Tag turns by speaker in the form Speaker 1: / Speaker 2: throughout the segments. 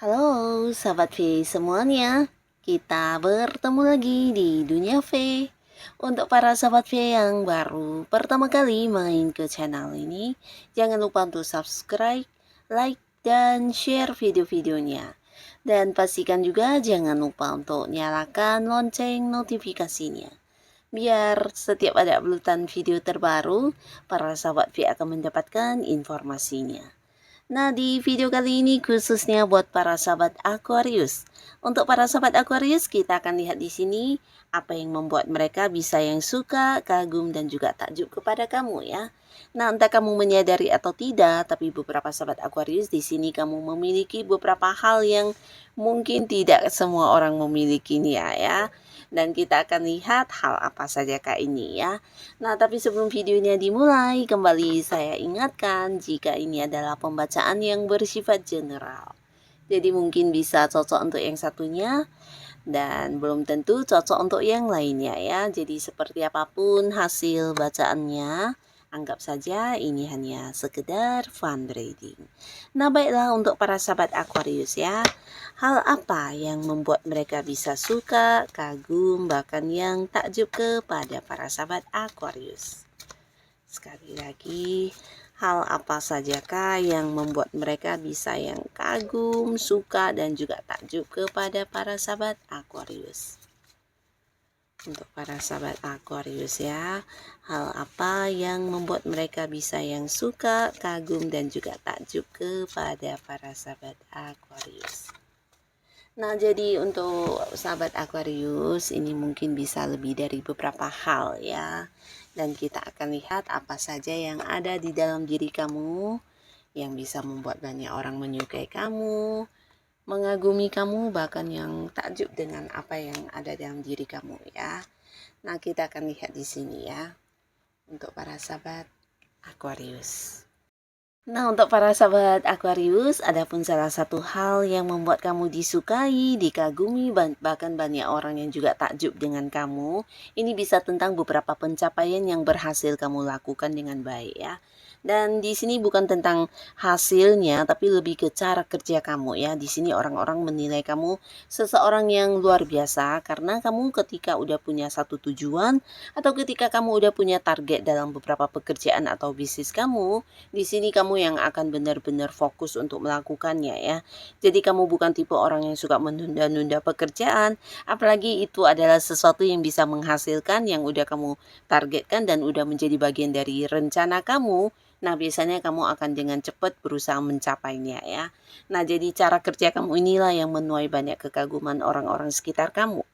Speaker 1: Halo sahabat V semuanya, kita bertemu lagi di Dunia V. Untuk para sahabat V yang baru pertama kali main ke channel ini, jangan lupa untuk subscribe, like, dan share video-videonya. Dan pastikan juga jangan lupa untuk nyalakan lonceng notifikasinya. Biar setiap ada uploadan video terbaru, para sahabat V akan mendapatkan informasinya. Nah, di video kali ini khususnya buat para sahabat Aquarius. Untuk para sahabat Aquarius, kita akan lihat di sini apa yang membuat mereka bisa yang suka, kagum, dan juga takjub kepada kamu ya. Nah, entah kamu menyadari atau tidak, tapi beberapa sahabat Aquarius di sini kamu memiliki beberapa hal yang mungkin tidak semua orang memilikinya ya. Dan kita akan lihat hal apa saja kak ini ya. Nah, tapi sebelum videonya dimulai, kembali saya ingatkan jika ini adalah pembacaan yang bersifat general. Jadi mungkin bisa cocok untuk yang satunya dan belum tentu cocok untuk yang lainnya ya. Jadi seperti apapun hasil bacaannya, anggap saja ini hanya sekedar fun reading. Nah, baiklah untuk para sahabat Aquarius ya. Hal apa yang membuat mereka bisa suka, kagum, bahkan yang takjub kepada para sahabat Aquarius? Sekali lagi, hal apa sajakah yang membuat mereka bisa yang kagum, suka, dan juga takjub kepada para sahabat Aquarius? Untuk para sahabat Aquarius ya, hal apa yang membuat mereka bisa yang suka, kagum, dan juga takjub kepada para sahabat Aquarius? Nah, jadi untuk sahabat Aquarius ini mungkin bisa lebih dari beberapa hal ya. Dan kita akan lihat apa saja yang ada di dalam diri kamu yang bisa membuat banyak orang menyukai kamu, mengagumi kamu, bahkan yang takjub dengan apa yang ada dalam diri kamu ya. Nah, kita akan lihat di sini ya untuk para sahabat Aquarius. Nah, untuk para sahabat Aquarius, adapun salah satu hal yang membuat kamu disukai, dikagumi, bahkan banyak orang yang juga takjub dengan kamu, ini bisa tentang beberapa pencapaian yang berhasil kamu lakukan dengan baik ya. Dan di sini bukan tentang hasilnya, tapi lebih ke cara kerja kamu ya. Di sini orang-orang menilai kamu seseorang yang luar biasa karena kamu ketika udah punya satu tujuan atau ketika kamu udah punya target dalam beberapa pekerjaan atau bisnis kamu, di sini kamu yang akan benar-benar fokus untuk melakukannya ya. Jadi kamu bukan tipe orang yang suka menunda-nunda pekerjaan, apalagi itu adalah sesuatu yang bisa menghasilkan yang udah kamu targetkan dan udah menjadi bagian dari rencana kamu. Nah, biasanya kamu akan dengan cepat berusaha mencapainya ya. Nah, jadi cara kerja kamu inilah yang menuai banyak kekaguman orang-orang sekitar kamu.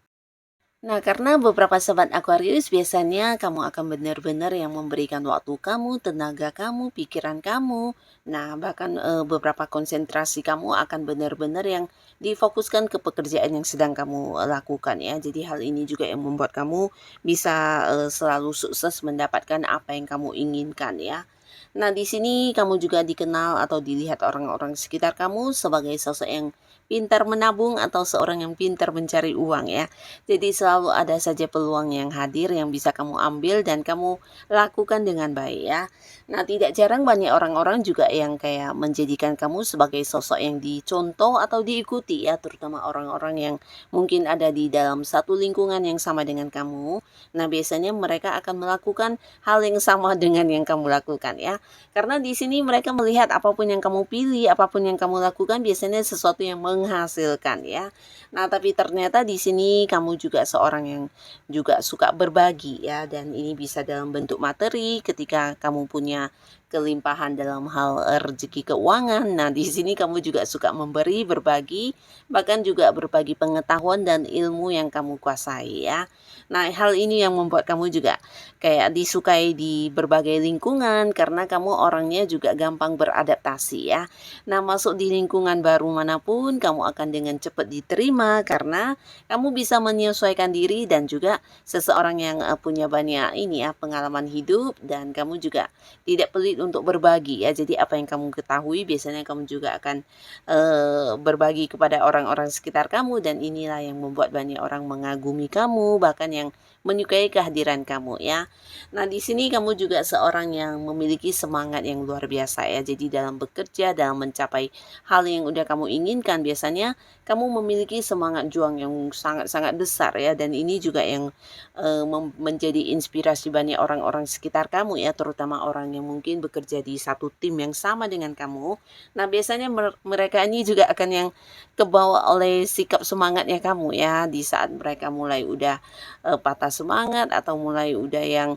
Speaker 1: Nah, karena beberapa sahabat Aquarius biasanya kamu akan benar-benar yang memberikan waktu kamu, tenaga kamu, pikiran kamu. Nah, bahkan beberapa konsentrasi kamu akan benar-benar yang difokuskan ke pekerjaan yang sedang kamu lakukan ya. Jadi hal ini juga yang membuat kamu bisa selalu sukses mendapatkan apa yang kamu inginkan ya. Nah, di sini kamu juga dikenal atau dilihat orang-orang sekitar kamu sebagai sosok yang pintar menabung atau seorang yang pintar mencari uang ya. Jadi selalu ada saja peluang yang hadir yang bisa kamu ambil dan kamu lakukan dengan baik ya. Nah, tidak jarang banyak orang-orang juga yang kayak menjadikan kamu sebagai sosok yang dicontoh atau diikuti ya, terutama orang-orang yang mungkin ada di dalam satu lingkungan yang sama dengan kamu. Nah, biasanya mereka akan melakukan hal yang sama dengan yang kamu lakukan ya. Karena di sini mereka melihat apapun yang kamu pilih, apapun yang kamu lakukan biasanya sesuatu yang menghasilkan ya. Nah, tapi ternyata di sini kamu juga seorang yang juga suka berbagi ya, dan ini bisa dalam bentuk materi ketika kamu punya kelimpahan dalam hal rezeki keuangan. Nah, di sini kamu juga suka memberi, berbagi, bahkan juga berbagi pengetahuan dan ilmu yang kamu kuasai ya. Nah, hal ini yang membuat kamu juga kayak disukai di berbagai lingkungan karena kamu orangnya juga gampang beradaptasi ya. Nah, masuk di lingkungan baru manapun kamu akan dengan cepat diterima karena kamu bisa menyesuaikan diri dan juga seseorang yang punya banyak ini ya pengalaman hidup dan kamu juga tidak pelit untuk berbagi ya. Jadi apa yang kamu ketahui biasanya kamu juga akan berbagi kepada orang-orang sekitar kamu dan inilah yang membuat banyak orang mengagumi kamu bahkan yang menyukai kehadiran kamu ya. Nah, di sini kamu juga seorang yang memiliki semangat yang luar biasa ya. Jadi dalam bekerja, dalam mencapai hal yang udah kamu inginkan, biasanya kamu memiliki semangat juang yang sangat-sangat besar ya. Dan ini juga yang menjadi inspirasi banyak orang-orang sekitar kamu ya, terutama orang yang mungkin bekerja di satu tim yang sama dengan kamu. Nah, biasanya mereka ini juga akan yang kebawa oleh sikap semangatnya kamu ya, di saat mereka mulai udah patah semangat atau mulai udah yang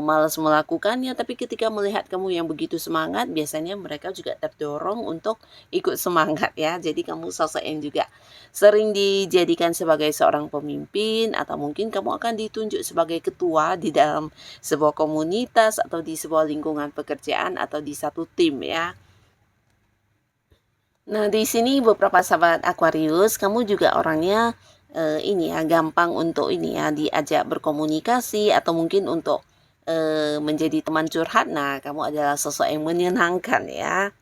Speaker 1: malas melakukannya, tapi ketika melihat kamu yang begitu semangat, biasanya mereka juga terdorong untuk ikut semangat ya. Jadi kamu sosok yang juga sering dijadikan sebagai seorang pemimpin atau mungkin kamu akan ditunjuk sebagai ketua di dalam sebuah komunitas atau di sebuah lingkungan pekerjaan atau di satu tim ya. Nah, di sini beberapa sahabat Aquarius, kamu juga orangnya ini ya gampang untuk ini ya diajak berkomunikasi atau mungkin untuk menjadi teman curhat. Nah, kamu adalah sosok yang menyenangkan ya.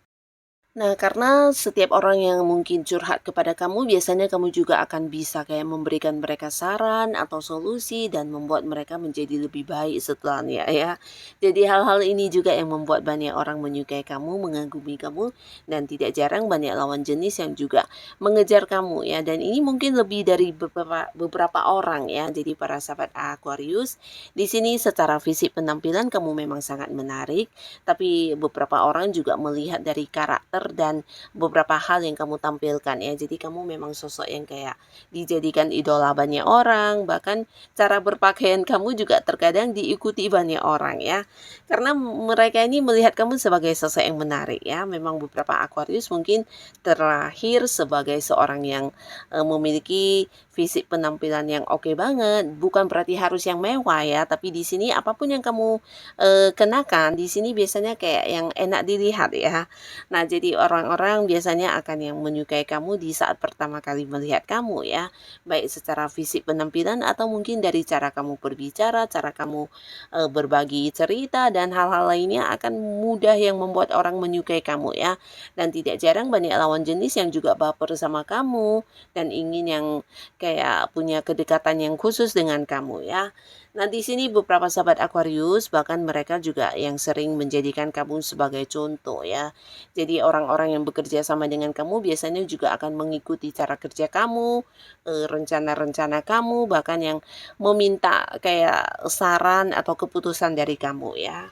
Speaker 1: Nah, karena setiap orang yang mungkin curhat kepada kamu, biasanya kamu juga akan bisa kayak memberikan mereka saran atau solusi dan membuat mereka menjadi lebih baik setelahnya ya. Jadi hal-hal ini juga yang membuat banyak orang menyukai kamu, mengagumi kamu, dan tidak jarang banyak lawan jenis yang juga mengejar kamu ya. Dan ini mungkin lebih dari beberapa orang ya. Jadi para sahabat Aquarius, di sini secara fisik penampilan kamu memang sangat menarik, tapi beberapa orang juga melihat dari karakter dan beberapa hal yang kamu tampilkan ya. Jadi kamu memang sosok yang kayak dijadikan idola banyak orang, bahkan cara berpakaian kamu juga terkadang diikuti banyak orang ya. Karena mereka ini melihat kamu sebagai sosok yang menarik ya. Memang beberapa Aquarius mungkin terlahir sebagai seorang yang memiliki fisik penampilan yang oke banget, bukan berarti harus yang mewah ya, tapi di sini apapun yang kamu kenakan di sini biasanya kayak yang enak dilihat ya. Nah, jadi orang-orang biasanya akan yang menyukai kamu di saat pertama kali melihat kamu ya, baik secara fisik penampilan atau mungkin dari cara kamu berbicara, cara kamu berbagi cerita dan hal-hal lainnya akan mudah yang membuat orang menyukai kamu ya. Dan tidak jarang banyak lawan jenis yang juga baper sama kamu dan ingin yang kayak punya kedekatan yang khusus dengan kamu ya. Nah, di sini beberapa sahabat Aquarius bahkan mereka juga yang sering menjadikan kamu sebagai contoh ya. Jadi orang-orang yang bekerja sama dengan kamu biasanya juga akan mengikuti cara kerja kamu, rencana-rencana kamu, bahkan yang meminta kayak saran atau keputusan dari kamu ya.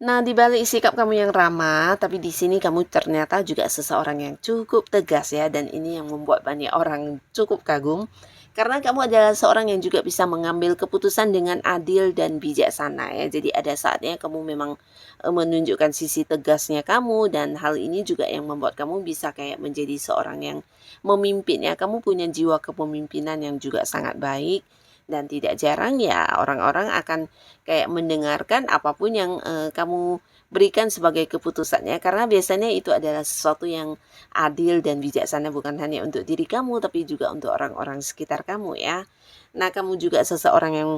Speaker 1: Nah, di balik sikap kamu yang ramah, tapi di sini kamu ternyata juga seseorang yang cukup tegas ya, dan ini yang membuat banyak orang cukup kagum. Karena kamu adalah seorang yang juga bisa mengambil keputusan dengan adil dan bijaksana ya. Jadi ada saatnya kamu memang menunjukkan sisi tegasnya kamu dan hal ini juga yang membuat kamu bisa kayak menjadi seorang yang memimpin ya. Kamu punya jiwa kepemimpinan yang juga sangat baik dan tidak jarang ya orang-orang akan kayak mendengarkan apapun yang kamu berikan sebagai keputusannya karena biasanya itu adalah sesuatu yang adil dan bijaksana bukan hanya untuk diri kamu tapi juga untuk orang-orang sekitar kamu ya. Nah, kamu juga seseorang yang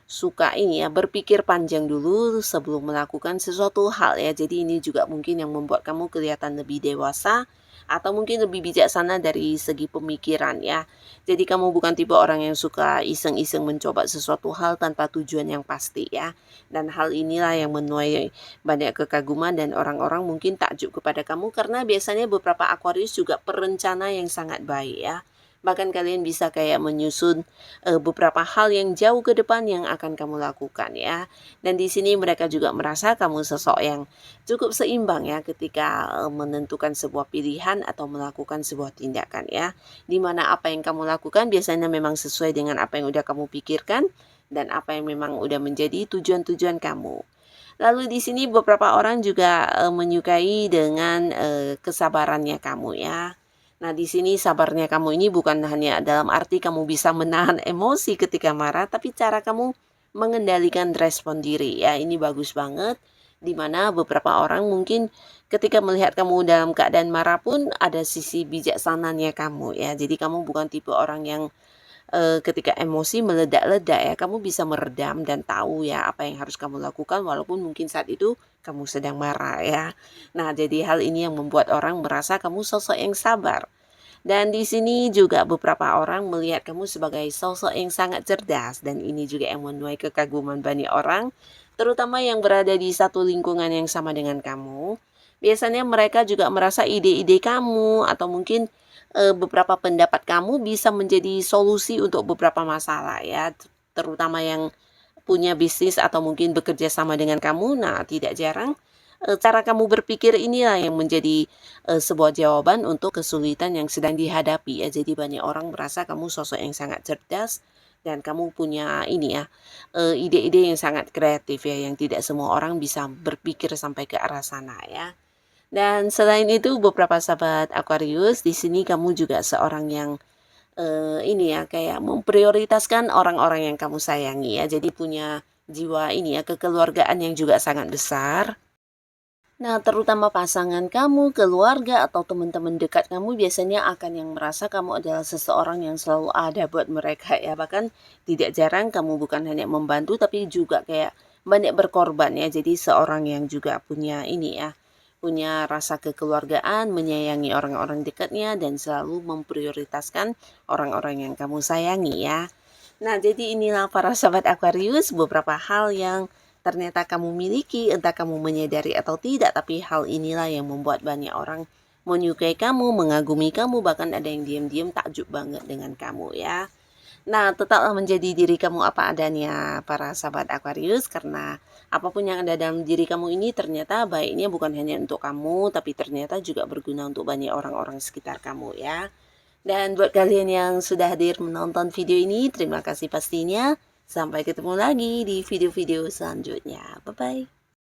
Speaker 1: suka ini ya berpikir panjang dulu sebelum melakukan sesuatu hal ya. Jadi ini juga mungkin yang membuat kamu kelihatan lebih dewasa atau mungkin lebih bijaksana dari segi pemikiran ya. Jadi kamu bukan tipe orang yang suka iseng-iseng mencoba sesuatu hal tanpa tujuan yang pasti ya. Dan hal inilah yang menuai banyak kekaguman dan orang-orang mungkin takjub kepada kamu karena biasanya beberapa Aquarius juga perencana yang sangat baik ya. Bahkan kalian bisa kayak menyusun beberapa hal yang jauh ke depan yang akan kamu lakukan ya. Dan di sini mereka juga merasa kamu sosok yang cukup seimbang ya ketika menentukan sebuah pilihan atau melakukan sebuah tindakan ya. Dimana apa yang kamu lakukan biasanya memang sesuai dengan apa yang udah kamu pikirkan dan apa yang memang udah menjadi tujuan-tujuan kamu. Lalu di sini beberapa orang juga menyukai dengan kesabarannya kamu ya. Nah, di sini sabarnya kamu ini bukan hanya dalam arti kamu bisa menahan emosi ketika marah, tapi cara kamu mengendalikan respon diri ya. Ini bagus banget. Di mana beberapa orang mungkin ketika melihat kamu dalam keadaan marah pun ada sisi bijaksananya kamu ya. Jadi kamu bukan tipe orang yang ketika emosi meledak-ledak ya, kamu bisa meredam dan tahu ya apa yang harus kamu lakukan walaupun mungkin saat itu kamu sedang marah ya. Nah, jadi hal ini yang membuat orang merasa kamu sosok yang sabar. Dan di sini juga beberapa orang melihat kamu sebagai sosok yang sangat cerdas dan ini juga yang menuai kekaguman banyak orang, terutama yang berada di satu lingkungan yang sama dengan kamu. Biasanya mereka juga merasa ide-ide kamu atau mungkin beberapa pendapat kamu bisa menjadi solusi untuk beberapa masalah ya, terutama yang punya bisnis atau mungkin bekerja sama dengan kamu. Nah, tidak jarang cara kamu berpikir inilah yang menjadi sebuah jawaban untuk kesulitan yang sedang dihadapi ya. Jadi banyak orang merasa kamu sosok yang sangat cerdas dan kamu punya ini ya, ide-ide yang sangat kreatif ya, yang tidak semua orang bisa berpikir sampai ke arah sana ya. Dan selain itu beberapa sahabat Aquarius, di sini kamu juga seorang yang ini ya, kayak memprioritaskan orang-orang yang kamu sayangi ya. Jadi punya jiwa ini ya, kekeluargaan yang juga sangat besar. Nah, terutama pasangan kamu, keluarga, atau teman-teman dekat kamu biasanya akan yang merasa kamu adalah seseorang yang selalu ada buat mereka ya. Bahkan tidak jarang kamu bukan hanya membantu tapi juga kayak banyak berkorban ya. Jadi seorang yang juga punya ini ya, punya rasa kekeluargaan, menyayangi orang-orang dekatnya dan selalu memprioritaskan orang-orang yang kamu sayangi ya. Nah, jadi inilah para sahabat Aquarius beberapa hal yang ternyata kamu miliki, entah kamu menyadari atau tidak, tapi hal inilah yang membuat banyak orang menyukai kamu, mengagumi kamu, bahkan ada yang diam-diam takjub banget dengan kamu ya. Nah, tetaplah menjadi diri kamu apa adanya para sahabat Aquarius, karena apapun yang ada dalam diri kamu ini ternyata baiknya bukan hanya untuk kamu, tapi ternyata juga berguna untuk banyak orang-orang sekitar kamu ya. Dan buat kalian yang sudah hadir menonton video ini, terima kasih pastinya. Sampai ketemu lagi di video-video selanjutnya. Bye-bye.